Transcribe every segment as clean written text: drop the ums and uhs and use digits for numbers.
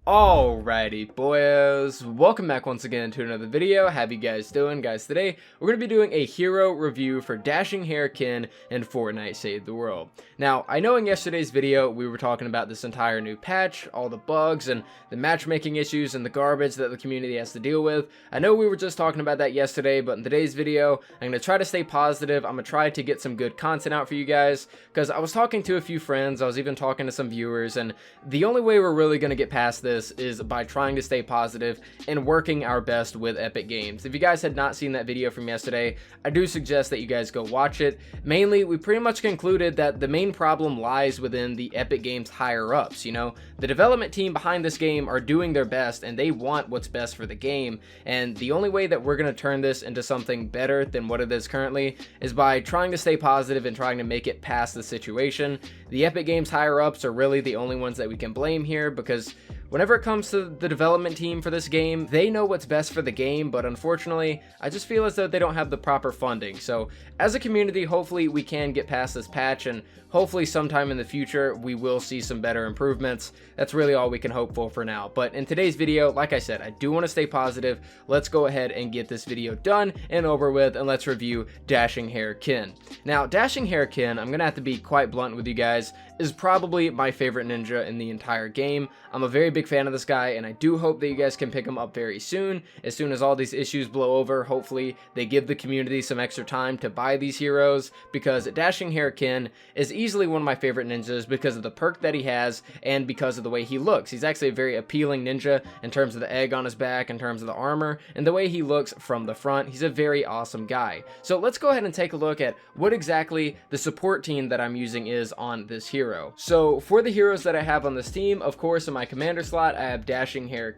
Alrighty boys, welcome back once again to another video. How you guys doing? Guys, today we're going to be doing a hero review for Dashing Hare and Fortnite Save the World. Now, I know in yesterday's video we were talking about this entire new patch, all the bugs and the matchmaking issues and the garbage that the community has to deal with. I know we were just talking about that yesterday, but in today's video I'm going to try to stay positive. I'm going to try to get some good content out for you guys, because I was talking to a few friends, I was even talking to some viewers, and the only way we're really going to get past this is by trying to stay positive and working our best with Epic Games. If you guys had not seen that video from yesterday, I do suggest that you guys go watch it. Mainly, we pretty much concluded that the main problem lies within the Epic Games higher ups. You know, the development team behind this game are doing their best and they want what's best for the game, and the only way that we're going to turn this into something better than what it is currently is by trying to stay positive and trying to make it past the situation. The Epic Games higher ups are really the only ones that we can blame here, because whenever it comes to the development team for this game, they know what's best for the game, but unfortunately, I just feel as though they don't have the proper funding. So as a community, hopefully we can get past this patch, and hopefully sometime in the future, we will see some better improvements. That's really all we can hope for now. But in today's video, like I said, I do want to stay positive. Let's go ahead and get this video done and over with, and let's review Dashing Hare. Now, Dashing Hare, I'm going to have to be quite blunt with you guys, is probably my favorite ninja in the entire game. I'm a very big fan of this guy, and I do hope that you guys can pick him up very soon. As soon as all these issues blow over, hopefully they give the community some extra time to buy these heroes, because Dashing Hare is easily one of my favorite ninjas because of the perk that he has and because of the way he looks. He's actually a very appealing ninja in terms of the egg on his back, in terms of the armor, and the way he looks from the front. He's a very awesome guy. So let's go ahead and take a look at what exactly the support team that I'm using is on this hero. So for the heroes that I have on this team, of course, in my commander slot, I have Dashing Hare.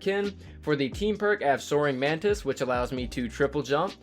For the team perk, I have Soaring Mantis, which allows me to triple jump.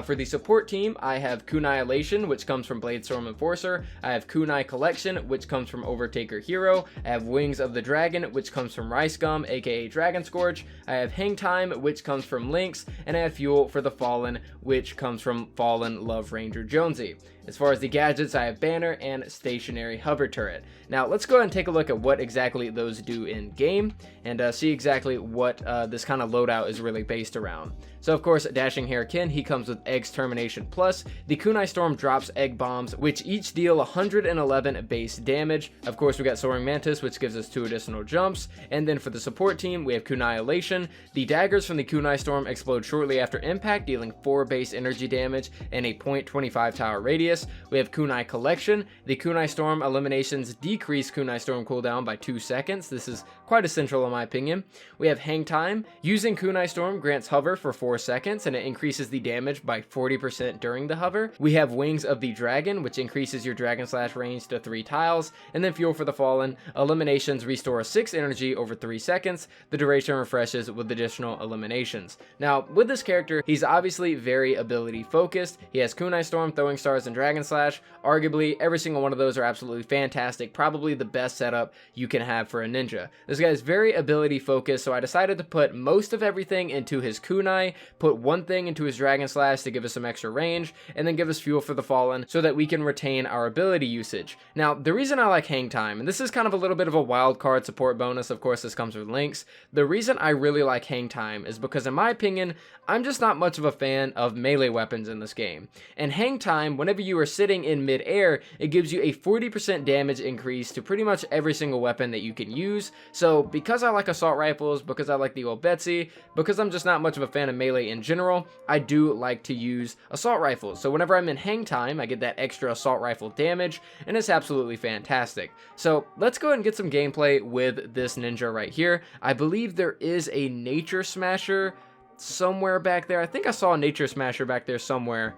For the support team, I have Kunai Collection, which comes from Bladestorm Enforcer. I have Kunai Collection, which comes from Overtaker Hero. I have Wings of the Dragon, which comes from Rice Gum, aka Dragon Scourge. I have Hang Time, which comes from Lynx, and I have Fuel for the Fallen, which comes from Fallen Love Ranger Jonesy. As far as the gadgets, I have Banner and Stationary Hover Turret. Now, let's go ahead and take a look at what exactly those do in game, and see exactly what this kind of loadout is really based around. So, of course, Dashing Hare, he comes with Egg's Termination Plus. The Kunai Storm drops Egg Bombs, which each deal 111 base damage. Of course, we got Soaring Mantis, which gives us 2 additional jumps. And then for the support team, we have Kunai Collection. The daggers from the Kunai Storm explode shortly after impact, dealing 4 base energy damage and a 0.25 tower radius. We have Kunai Collection. The Kunai Storm eliminations decrease Kunai Storm cooldown by 2 seconds. This is quite essential in my opinion. We have Hang Time. Using Kunai Storm grants hover for 4 seconds, and it increases the damage by 40% during the hover. We have Wings of the Dragon, which increases your Dragon Slash range to 3 tiles. And then Fuel for the Fallen. Eliminations restore 6 energy over 3 seconds. The duration refreshes with additional eliminations. Now, with this character, he's obviously very ability focused. He has Kunai Storm, Throwing Stars, and Dragon Slash. Arguably, every single one of those are absolutely fantastic. Probably the best setup you can have for a ninja. This guy is very ability focused, so I decided to put most of everything into his Kunai, put one thing into his Dragon Slash to give us some extra range, and then give us Fuel for the Fallen so that we can retain our ability usage. Now, the reason I like Hang Time, and this is kind of a little bit of a wild card support bonus, of course this comes with links. The reason I really like Hang Time is because in my opinion, I'm just not much of a fan of melee weapons in this game. And Hang Time, whenever you are sitting in mid-air, it gives you a 40% damage increase to pretty much every single weapon that you can use. So because I like assault rifles, because I like the old Betsy, because I'm just not much of a fan of melee in general, I do like to use assault rifles. So whenever I'm in Hang Time, I get that extra assault rifle damage, and it's absolutely fantastic. So let's go ahead and get some gameplay with this ninja right here. I believe there is a Nature Smasher somewhere back there. I think I saw a Nature Smasher back there somewhere.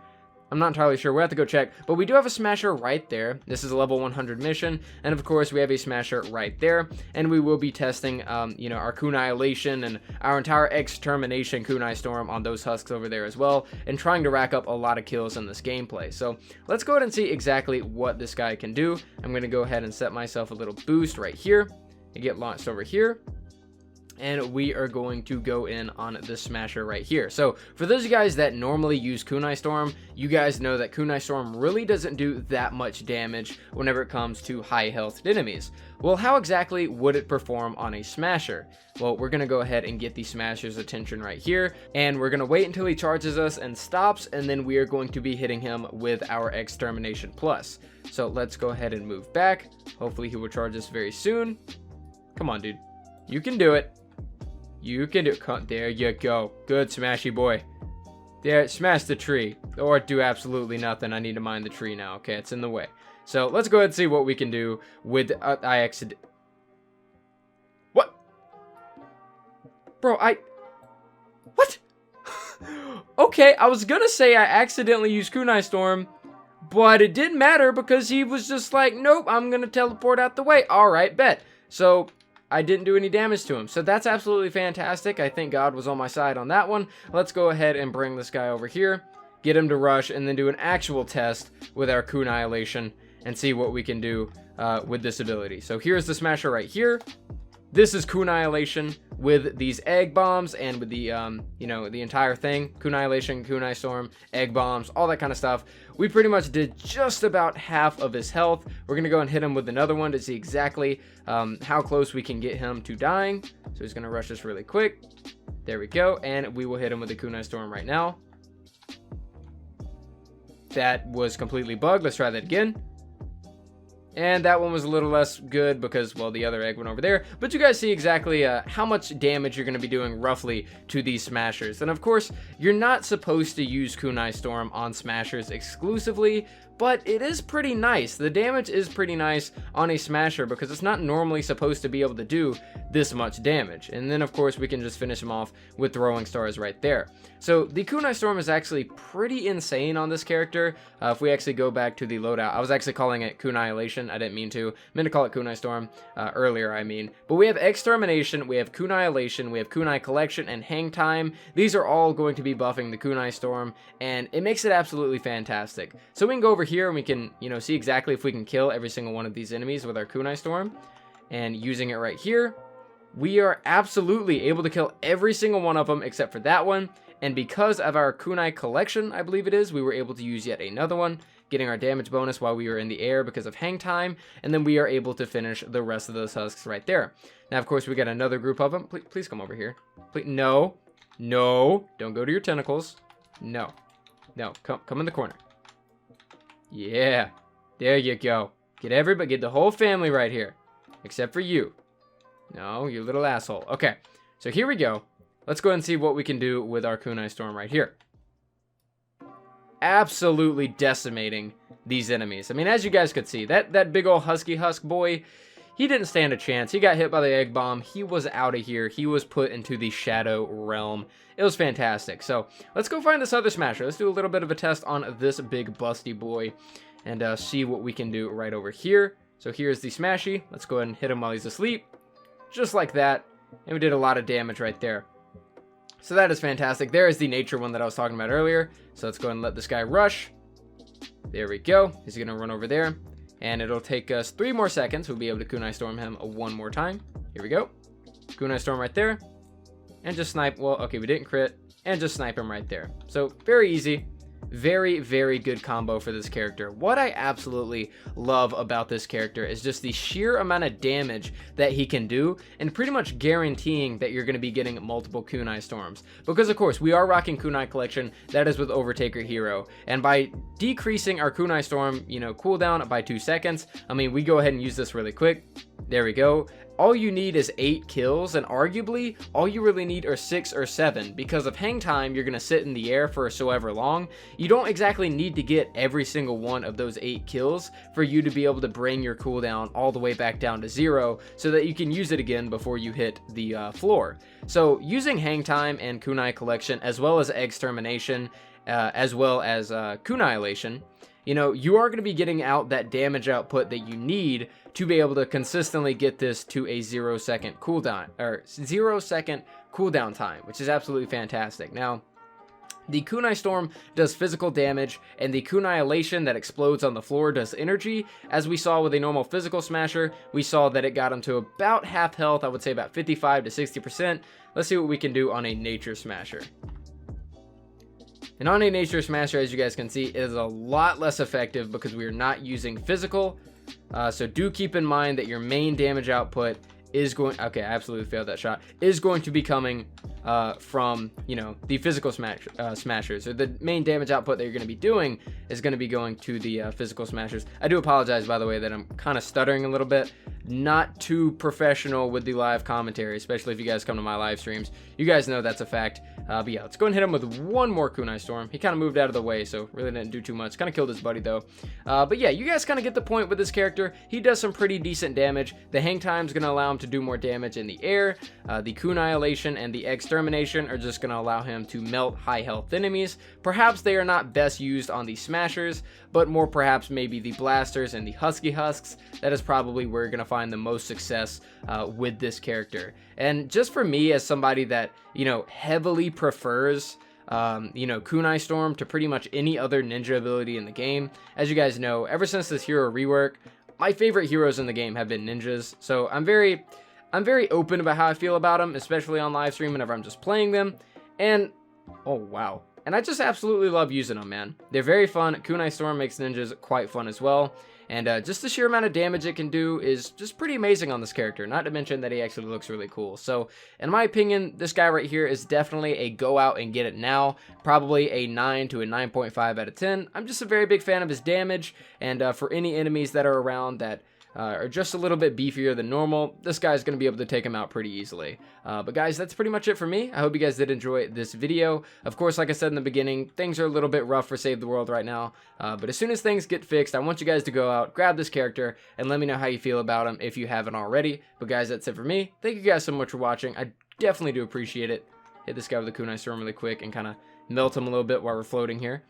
I'm not entirely sure. We'll have to go check. But we do have a Smasher right there. This is a level 100 mission. And of course, we have a Smasher right there. And we will be testing, you know, our Kunai Collection and our entire Extermination Kunai Storm on those husks over there as well. And trying to rack up a lot of kills in this gameplay. So let's go ahead and see exactly what this guy can do. I'm going to go ahead and set myself a little boost right here. And get launched over here. and we are going to go in on the smasher right here. So for those of you guys that normally use Kunai Storm, you guys know that Kunai Storm really doesn't do that much damage whenever it comes to high health enemies. Well, how exactly would it perform on a smasher? Well, we're going to go ahead and get the smasher's attention right here, and we're going to wait until he charges us and stops, and then we are going to be hitting him with our Extermination Plus. So let's go ahead and move back. Hopefully he will charge us very soon. Come on, dude. You can do it. You can do it. There you go. Good, smashy boy. There, smash the tree. Or do absolutely nothing. I need to mine the tree now. Okay, it's in the way. So let's go ahead and see what we can do with What? Bro, What? Okay, I was gonna say I accidentally used Kunai Storm, but it didn't matter because he was just like, nope, I'm gonna teleport out the way. Alright, bet. So I didn't do any damage to him. So that's absolutely fantastic. I think God was on my side on that one. Let's go ahead and bring this guy over here, get him to rush, and then do an actual test with our Kunai and see what we can do with this ability. So here's the smasher right here. This is Kunai with these egg bombs and with the, you know, the entire thing. Kunai Storm, egg bombs, all that kind of stuff. We pretty much did just about half of his health. We're going to go and hit him with another one to see exactly how close we can get him to dying. So he's going to rush us really quick. There we go. And we will hit him with the Kunai Storm right now. That was completely bugged. Let's try that again. And that one was a little less good because, well, the other egg went over there. But you guys see exactly how much damage you're going to be doing roughly to these smashers. And of course, you're not supposed to use Kunai Storm on smashers exclusively, but it is pretty nice. The damage is pretty nice on a smasher because it's not normally supposed to be able to do this much damage. And then, of course, we can just finish him off with throwing stars right there. So the Kunai Storm is actually pretty insane on this character. If we actually go back to the loadout, I was actually calling it Kunai. I didn't mean to. I meant to call it Kunai Storm earlier, I mean. But we have Extermination, we have Kunai, we have Kunai Collection, and Hang Time. These are all going to be buffing the Kunai Storm, and it makes it absolutely fantastic. So we can go over here and we can, you know, see exactly if we can kill every single one of these enemies with our Kunai Storm. And using it right here, we are absolutely able to kill every single one of them except for that one. And because of our Kunai Collection, I believe it is, we were able to use yet another one, getting our damage bonus while we were in the air because of Hang Time, and then we are able to finish the rest of those husks right there. Now, of course, we got another group of them. Please come over here. Please, no, don't go to your tentacles. No, come in the corner. Yeah, there you go. Get everybody, get the whole family right here, except for you. No, you little asshole. Okay, so here we go. Let's go ahead and see what we can do with our Kunai Storm right here. Absolutely decimating these enemies. I mean, as you guys could see, that big old husky husk boy, he didn't stand a chance. He got hit by the egg bomb. He was out of here. He was put into the shadow realm. It was fantastic. So let's go find this other smasher. Let's do a little bit of a test on this big busty boy and see what we can do right over here. So here's the smashy. Let's go ahead and hit him while he's asleep. Just like that. And we did a lot of damage right there. So that is fantastic. There is the nature one that I was talking about earlier. So let's go ahead and let this guy rush. There we go. He's going to run over there. And it'll take us 3 more seconds. We'll be able to Kunai Storm him one more time. Here we go. Kunai Storm right there. And just snipe. Well, okay, we didn't crit. And just snipe him right there. So very easy. Very, very good combo for this character. What I absolutely love about this character is just the sheer amount of damage that he can do, and pretty much guaranteeing that you're going to be getting multiple Kunai Storms. Because, of course, we are rocking Kunai Collection. That is with Overtaker Hero. And by decreasing our Kunai Storm, you know, cooldown by 2 seconds, I mean, we go ahead and use this really quick. There we go. All you need is 8 kills, and arguably, all you really need are 6 or 7. Because of Hang Time, you're going to sit in the air for so ever long. You don't exactly need to get every single one of those 8 kills for you to be able to bring your cooldown all the way back down to 0 so that you can use it again before you hit the floor. So using Hang Time and Kunai Collection, as well as Extermination, as well as Kunai, you know, you are going to be getting out that damage output that you need to be able to consistently get this to a 0-second cooldown, or 0-second cooldown time, which is absolutely fantastic. Now, The Kunai Storm does physical damage, and the Kunai that explodes on the floor does energy. As we saw with a normal physical smasher, we saw that it got him to about half health, I would say about 55 to 60%. Let's see what we can do on a nature smasher. And on a nature smasher, as you guys can see, it is a lot less effective because we are not using physical. So do keep in mind that your main damage output is going, okay, I absolutely failed that shot, is going to be coming from, you know, the physical smashers. So the main damage output that you're going to be doing is going to be going to the physical smashers. I do apologize, by the way, that I'm kind of stuttering a little bit. Not too professional with the live commentary, especially if you guys come to my live streams. You guys know that's a fact. But yeah, let's go and hit him with one more Kunai Storm. He kind of moved out of the way, so really didn't do too much. Kind of killed his buddy, though. But yeah, you guys kind of get the point with this character. He does some pretty decent damage. The hang time is going to allow him to do more damage in the air. The Kunai and the Extermination are just going to allow him to melt high health enemies. Perhaps they are not best used on the smashers, but more perhaps maybe the blasters and the husky husks. That is probably where you're going to find the most success with this character. And just for me, as somebody that, you know, heavily prefers you know, Kunai Storm to pretty much any other ninja ability in the game, as you guys know, ever since this hero rework, my favorite heroes in the game have been ninjas. So I'm very open about how I feel about them, especially on live stream whenever I'm just playing them. And oh wow, and I just absolutely love using them, man. They're very fun. Kunai Storm makes ninjas quite fun as well. And just the sheer amount of damage it can do is just pretty amazing on this character, not to mention that he actually looks really cool. So, in my opinion, this guy right here is definitely a go out and get it now. Probably a 9 to a 9.5 out of 10. I'm just a very big fan of his damage, and for any enemies that are around that are just a little bit beefier than normal, this guy's going to be able to take him out pretty easily. But guys, that's pretty much it for me. I hope you guys did enjoy this video. Of course, like I said in the beginning, things are a little bit rough for Save the World right now. But as soon as things get fixed, I want you guys to go out, grab this character, and let me know how you feel about him if you haven't already. But guys, that's it for me. Thank you guys so much for watching. I definitely do appreciate it. Hit this guy with the Kunai Storm really quick and kind of melt him a little bit while we're floating here.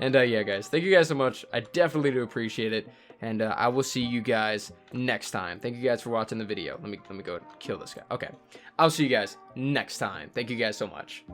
And yeah, guys, thank you guys so much. I definitely do appreciate it, and I will see you guys next time. Thank you guys for watching the video. Let me go kill this guy. Okay, I'll see you guys next time. Thank you guys so much.